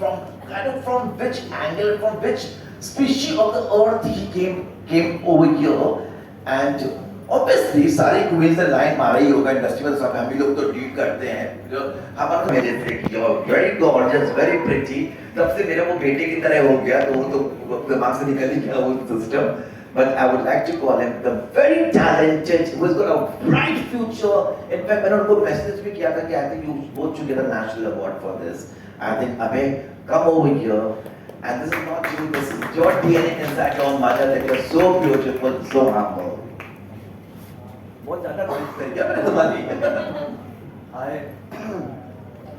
from which angle, from which species of the earth he came over here, and obviously सारे queen's ने line मारा ही होगा industry में, सब हम लोग तो डील करते हैं, हमारा तो मेरे से किया वेरी गॉर्जियस वेरी प्रिटी, तब से मेरा वो बेटे की तरह हो गया, तो वो तो दिमाग से निकल ही गया वो system. But I would like to call him the very talented, who's got a bright future. In fact, मैंने उनको मैसेज भी किया था कि I think you both should get a national award for this. I think Abhay, come over here. And this is not you, this is your DNA inside your mother, that you're so beautiful, so humble. बहुत ज़्यादा बात कर दिया मैंने तुम्हारी.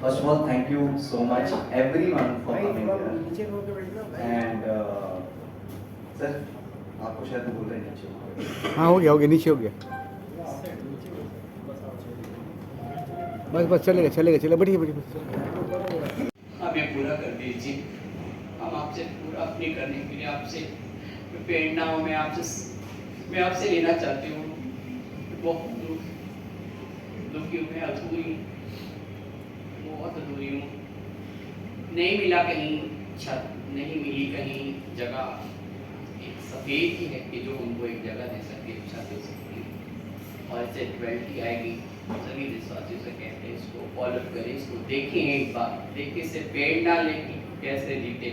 First of all, thank you so much everyone for coming here. And sir, आपको शायद बोल रहे हैं नीचे. हाँ हो गया नीचे हो गया. बस चलेगा बढ़िया. हमें पूरा कर दीजिए, हम आपसे पूरा अपनी करने के लिए आपसे प्रेरणा हो. मैं आपसे लेना चाहती हूँ. बहुत दुखी हूँ, मैं अधूरी, बहुत अधूरी हूँ. नहीं मिला कहीं छत, नहीं मिली कहीं जगह. एक सफ़ेद ही है कि जो हमको एक जगह दे सके, छत दे सकती. और इससे 20 आएगी. सभी देशवासियों से कहते हैं इसको फॉलो करें, इसको देखें, एक बार देखे से प्रेरणा लेके कैसे जीते,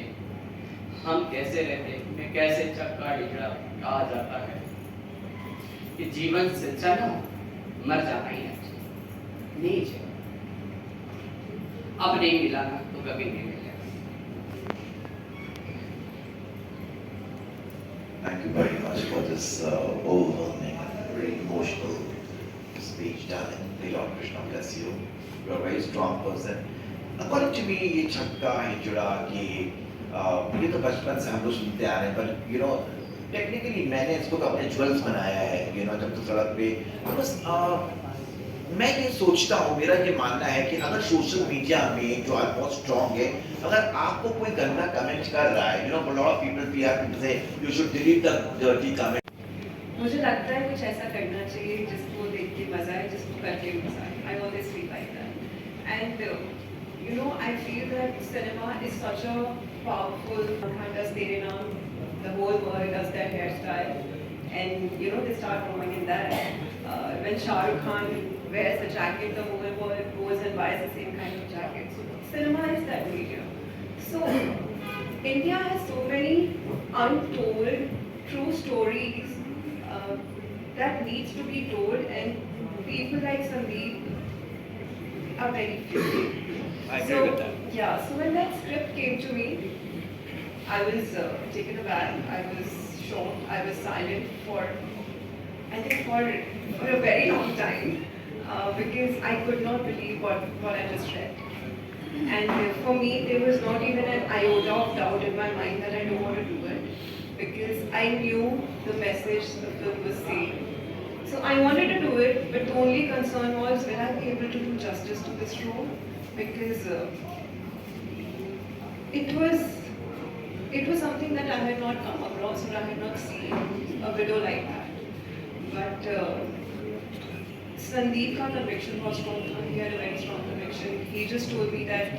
हम कैसे रहते, मैं कैसे चक्का ढिकड़ा कहा जाता है कि जीवन से चलो मर जाना ही अच्छा नहीं है. अब नहीं मिला ना तो कभी नहीं मिलेगा. Thank you very much for this overwhelming, very emotional speech, darling. May Lord Krishna bless you. You are a very strong person. According to me, ये छक्का हिजड़ा ये तो बचपन से हम लोग सुनते आ रहे हैं, पर you know टेक्निकली मैंने इसको तो अपने ज्वेल्स बनाया है, you know जब तो सड़क पे तो बस मैं ये सोचता हूँ, मेरा ये मानना है कि अगर सोशल मीडिया में जो आज बहुत स्ट्रॉन्ग है, अगर आपको कोई गंदा कमेंट कर रहा है, you know a lot of people say you should delete the dirty comment. मुझे लगता है कुछ ऐसा करना चाहिए जिसको देख के मजा आए, जिसको करके मजा आए. I always feel like that. And you know I feel that cinema is such a powerful. Khan does Tere Naam, the whole world does their hairstyle, and you know they start promoting that. When Shah Rukh Khan wears a jacket, the whole world goes and buys the same kind of jacket. So cinema is that medium. So India has so many untold true stories that needs to be told, and people like Sandeep are very few. I agree with that. Yeah, so when that script came to me, I was taken aback, I was shocked, I was silent for, I think for a very long time, because I could not believe what I just read. And for me, there was not even an iota of doubt in my mind that I don't want to do it, because I knew the message the film was saying. So I wanted to do it, but the only concern was, will I be able to do justice to this role? Because it was something that I had not come across, or I had not seen a widow like that. But Sandeep ka conviction was strong. He had a very strong conviction. He just told me that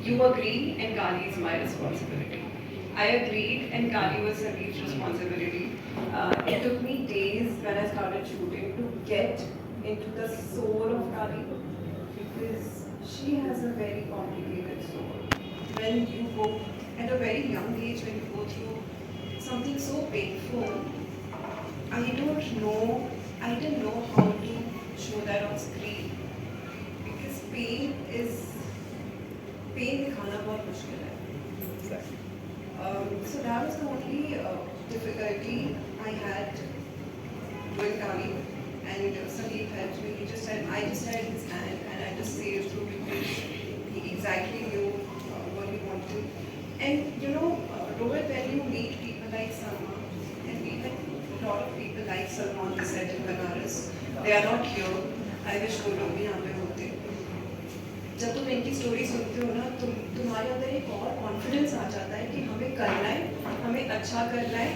you agree and Kali is my responsibility. I agreed and Kali was Sandeep's responsibility. It took me days when I started shooting to get into the soul of Kali, because she has a very complicated soul. When you go at a very young age, when you go through something so painful, I didn't know how to show that on screen, because pain दिखाना बहुत मुश्किल है. So that was the only difficulty I had doing Kali, and Sandeep helped me. I just had his hand and I just saved through, because he exactly knew what he wanted. And you know, Rohit, when you meet people like Salma, and we met a lot of people like Salma on the set in Banaras, they are not here. I wish वो लोग भी यहाँ पे होते. जब तुम इनकी story सुनते हो ना, तुम्हारे अंदर एक और कॉन्फिडेंस आ जाता है कि हमें करना है, हमें अच्छा करना है,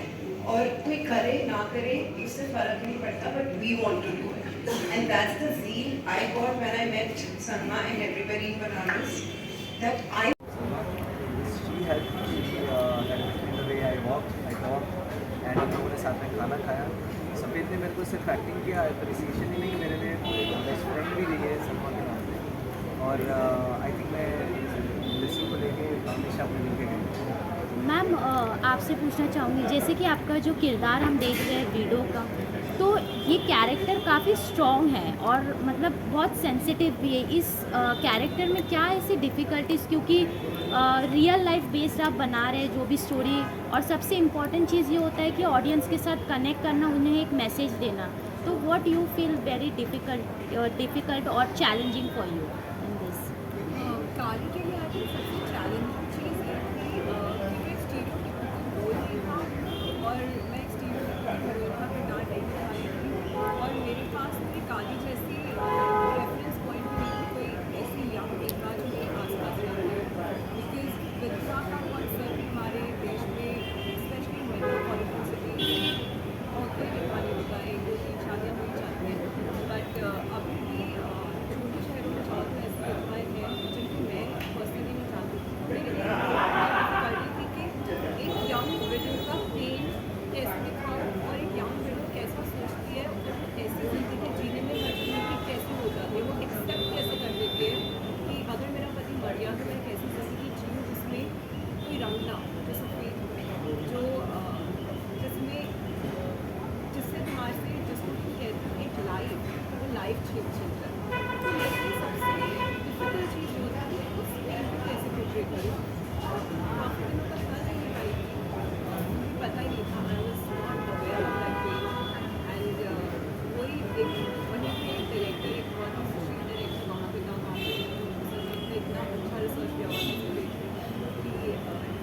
और कोई करे ना करे इससे फर्क नहीं पड़ता, but we want to do it. And that's the zeal I got when I met Salma and everybody in Banaras, that I सिर्फ एक्टिंग की अप्रिसिएशन ही नहीं, मेरे लिए बेस्ट फ्रेंड भी रही है सलमा के नाम पे। और आई थिंक मैं इंडस्ट्री को लेके हमेशा अपने दिल के गई। मैम आपसे पूछना चाहूँगी, जैसे कि आपका जो किरदार हम देख रहे हैं वीडियो का, तो ये कैरेक्टर काफ़ी स्ट्रॉन्ग है और मतलब बहुत सेंसिटिव भी है। इस कैरेक्टर में क्या ऐसी डिफ़िकल्टीज़, क्योंकि रियल लाइफ बेस्ड आप बना रहे हैं जो भी स्टोरी, और सबसे इम्पॉर्टेंट चीज़ ये होता है कि ऑडियंस के साथ कनेक्ट करना, उन्हें एक मैसेज देना। तो what you feel very difficult और challenging for you in this? Kali के लिए आज सबसे चैलेंजिंग चीज़ है कि मैं स्टीरियोटाइपिकल रोल ही था और मैं स्टीरियोटाइपिकल रोल का किरदार नहीं निभा रही थी, और मेरे पास मेरी काली जैसी रेफरेंस पॉइंट नहीं थी, कोई ऐसी यंग लड़का जो मेरे आसपास ना रहे। बिकॉज विधवा का कॉन्सेप्ट हमारे देश में स्पेशली मेट्रोपॉलिटन सिटीज बहुत पहले वाले होता है, 2-3 शादियाँ हो जाती हैं, बट अभी भी छोटे शहरों में बहुत ऐसी विधवाएँ हैं जिनको मैं पर्सनली नहीं जानती। मेरे लिए डिफिकल्टी थी कि एक यंग विडो का पेन कैसे दिखाऊँ और एक यंग विडो कैसे सोचती है और ऐसी ज़िंदगी जीने में मजबूरी कैसे हो जाती है, वो एक्सेप्ट कैसे कर देती है कि अगर मेरा पति मर गया तो मैं कैसी ज़िंदगी जीऊँ जिसमें कोई रंग ना हो, जो सफ़ेद हो, जो जिसमें जिससे तुम्हारे से जिसको तुम कहते हो एक लाइफ, वो लाइफ चेंज जाए। तो मेरे लिए सबसे डिफिकल्ट चीज़ होता है उस पेन को कैसे पोर्ट्रे करूँ। काफ़ी दिनों तक कर नहीं पाई, मुझे पता ही नहीं था, I was not aware of that pain. And वही एक वहीं पे डायरेक्टर, एक बहुत ही खुशी डायरेक्टर वहाँ पे था, वहाँ पे इतना अच्छा रिसर्च किया हुआ था कि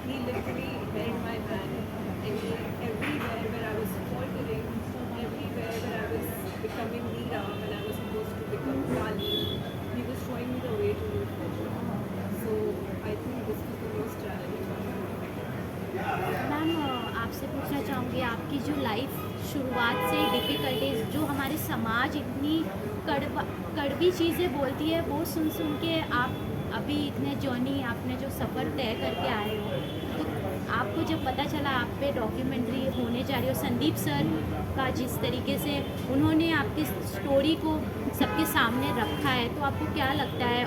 he literally held my hand and everywhere where I was faltering, everywhere where I was becoming Meera when I was supposed to become Kali, he was showing me the way to move forward. So I think this is the most challenging part. Ma'am आपसे पूछना चाहूँगी, आपकी जो life शुरुआत से difficulties जो हमारे समाज इतनी कड़वी चीज़ें बोलती है, वो सुन सुन के आप अभी इतने जर्नी, आपने जो सफ़र तय करके आए हो, तो आपको जब पता चला आप पे डॉक्यूमेंट्री होने जा रही हो, संदीप सर का जिस तरीके से उन्होंने आपकी स्टोरी को सबके सामने रखा है, तो आपको क्या लगता है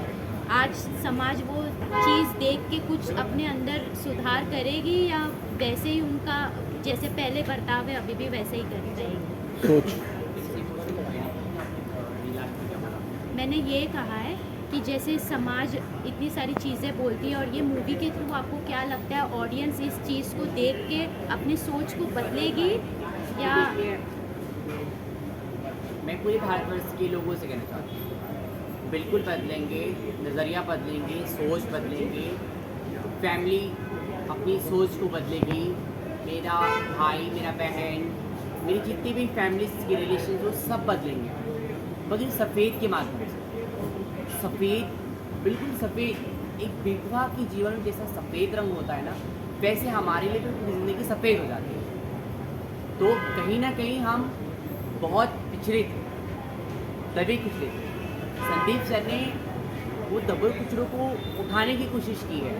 आज समाज वो चीज़ देख के कुछ अपने अंदर सुधार करेगी, या वैसे ही उनका जैसे पहले बर्ताव है अभी भी वैसे ही कर रहेगी? सोच मैंने ये कहा है कि जैसे समाज इतनी सारी चीज़ें बोलती है, और ये मूवी के थ्रू आपको क्या लगता है ऑडियंस इस चीज़ को देख के अपनी सोच को बदलेगी, या? मैं पूरे भारतवर्ष के लोगों से कहना चाहती हूँ, बिल्कुल बदलेंगे, नज़रिया बदलेंगे, सोच बदलेंगे, फैमिली अपनी सोच को बदलेगी। मेरा भाई, मेरा बहन, मेरी जितनी भी फैमिलीज के रिलेशन वो सब बदलेंगे, मगर सफ़ेद के माध्यम से। सफ़ेद, बिल्कुल सफ़ेद, एक विधवा के जीवन में जैसा सफ़ेद रंग होता है ना, वैसे हमारे लिए तो ज़िंदगी सफ़ेद हो जाती है। तो कहीं ना कहीं हम बहुत पिछड़े थे, दबे कुचले थे। संदीप सर ने वो दबे कुचलों को उठाने की कोशिश की है।